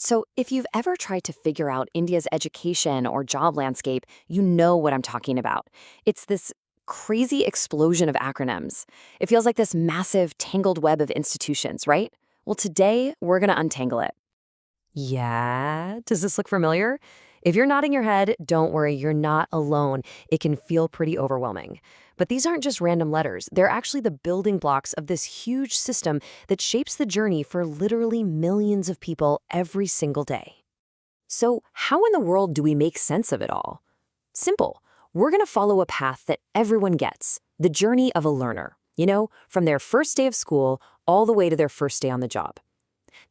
So, if you've ever tried to figure out India's education or job landscape, you know what I'm talking about. It's this crazy explosion of acronyms. It feels like this massive, tangled web of institutions, right? Well, today we're going to untangle it. Yeah, does this look familiar? If you're nodding your head, don't worry, you're not alone. It can feel pretty overwhelming. But these aren't just random letters, they're actually the building blocks of this huge system that shapes the journey for literally millions of people every single day. So, how in the world do we make sense of it all? Simple. We're going to follow a path that everyone gets, the journey of a learner. From their first day of school all the way to their first day on the job.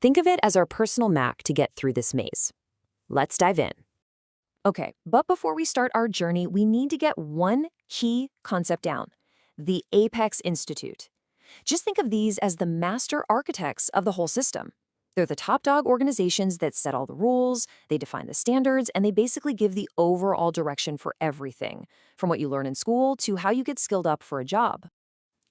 Think of it as our personal map to get through this maze. Let's dive in. Okay, but before we start our journey, we need to get one key concept down: the Apex Institute. Just think of these as the master architects of the whole system. They're the top dog organizations that set all the rules, they define the standards, and they basically give the overall direction for everything, from what you learn in school to how you get skilled up for a job.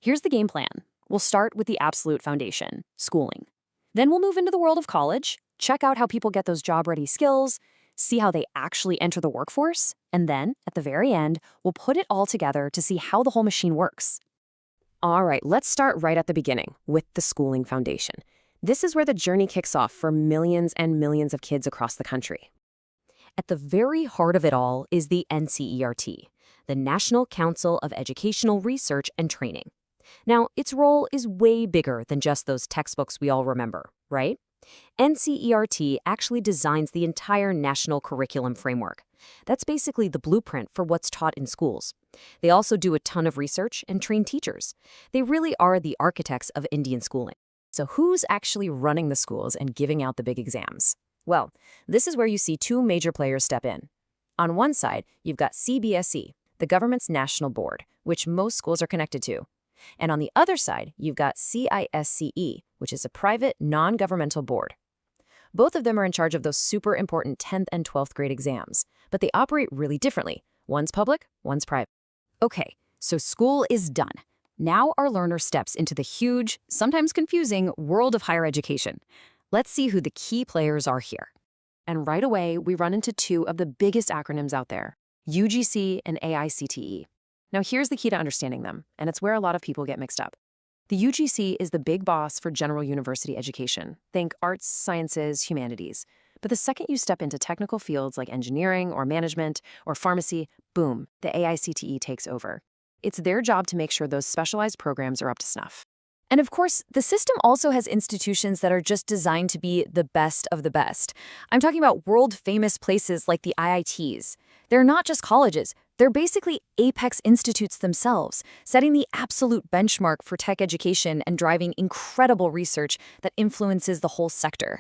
Here's the game plan. We'll start with the absolute foundation, schooling. Then we'll move into the world of college, check out how people get those job-ready skills, see how they actually enter the workforce, and then, at the very end, we'll put it all together to see how the whole machine works. All right, let's start right at the beginning, with the schooling foundation. This is where the journey kicks off for millions and millions of kids across the country. At the very heart of it all is the NCERT, the National Council of Educational Research and Training. Now, its role is way bigger than just those textbooks we all remember, right? NCERT actually designs the entire national curriculum framework. That's basically the blueprint for what's taught in schools. They also do a ton of research and train teachers. They really are the architects of Indian schooling. So who's actually running the schools and giving out the big exams? Well, this is where you see two major players step in. On one side, you've got CBSE, the government's national board, which most schools are connected to. And on the other side, you've got CISCE, which is a private, non-governmental board. Both of them are in charge of those super important 10th and 12th grade exams, but they operate really differently. One's public, one's private. Okay, so school is done. Now our learner steps into the huge, sometimes confusing, world of higher education. Let's see who the key players are here. And right away, we run into two of the biggest acronyms out there, UGC and AICTE. Now here's the key to understanding them, and it's where a lot of people get mixed up. The UGC is the big boss for general university education. Think arts, sciences, humanities. But the second you step into technical fields like engineering or management or pharmacy, boom, the AICTE takes over. It's their job to make sure those specialized programs are up to snuff. And of course, the system also has institutions that are just designed to be the best of the best. I'm talking about world-famous places like the IITs. They're not just colleges. They're basically apex institutes themselves, setting the absolute benchmark for tech education and driving incredible research that influences the whole sector.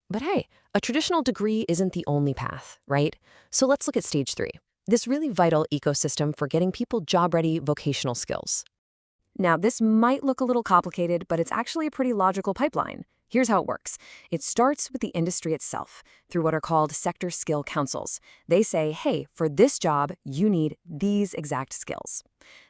But hey, a traditional degree isn't the only path, right? So let's look at stage 3, this really vital ecosystem for getting people job-ready vocational skills. Now, this might look a little complicated, but it's actually a pretty logical pipeline. Here's how it works. It starts with the industry itself, through what are called sector skill councils. They say, hey, for this job, you need these exact skills.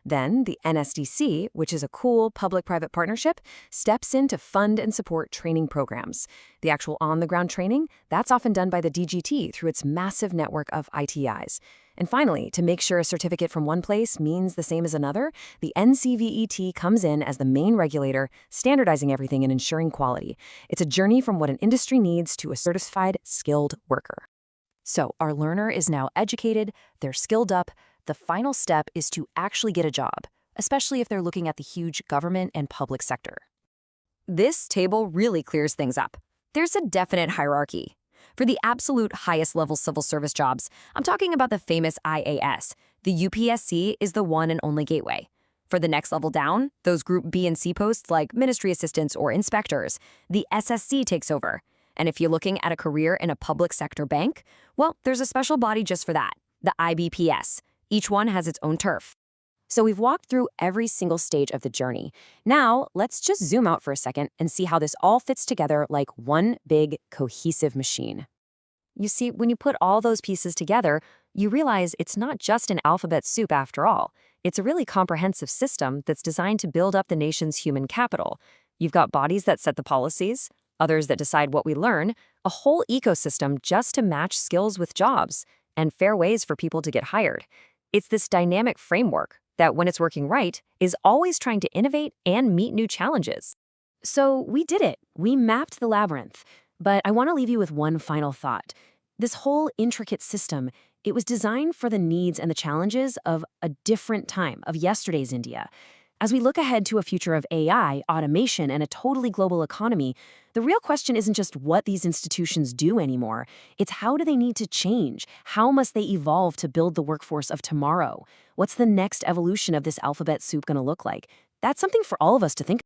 Then the NSDC, which is a cool public-private partnership, steps in to fund and support training programs. The actual on-the-ground training, that's often done by the DGT through its massive network of ITIs. And finally, to make sure a certificate from one place means the same as another, the NCVET comes in as the main regulator, standardizing everything and ensuring quality. It's a journey from what an industry needs to a certified, skilled worker. So our learner is now educated, they're skilled up. The final step is to actually get a job, especially if they're looking at the huge government and public sector. This table really clears things up. There's a definite hierarchy. For the absolute highest level civil service jobs, I'm talking about the famous IAS. The UPSC is the one and only gateway. For the next level down, those Group B and C posts like ministry assistants or inspectors, the SSC takes over. And if you're looking at a career in a public sector bank, well, there's a special body just for that, the IBPS. Each one has its own turf. So we've walked through every single stage of the journey. Now, let's just zoom out for a second and see how this all fits together like one big, cohesive machine. You see, when you put all those pieces together, you realize it's not just an alphabet soup after all. It's a really comprehensive system that's designed to build up the nation's human capital. You've got bodies that set the policies, others that decide what we learn, a whole ecosystem just to match skills with jobs, and fair ways for people to get hired. It's this dynamic framework that, when it's working right, is always trying to innovate and meet new challenges. So we did it. We mapped the labyrinth. But I want to leave you with one final thought. This whole intricate system, it was designed for the needs and the challenges of a different time, of yesterday's India. As we look ahead to a future of AI, automation, and a totally global economy, the real question isn't just what these institutions do anymore. It's how do they need to change? How must they evolve to build the workforce of tomorrow? What's the next evolution of this alphabet soup going to look like? That's something for all of us to think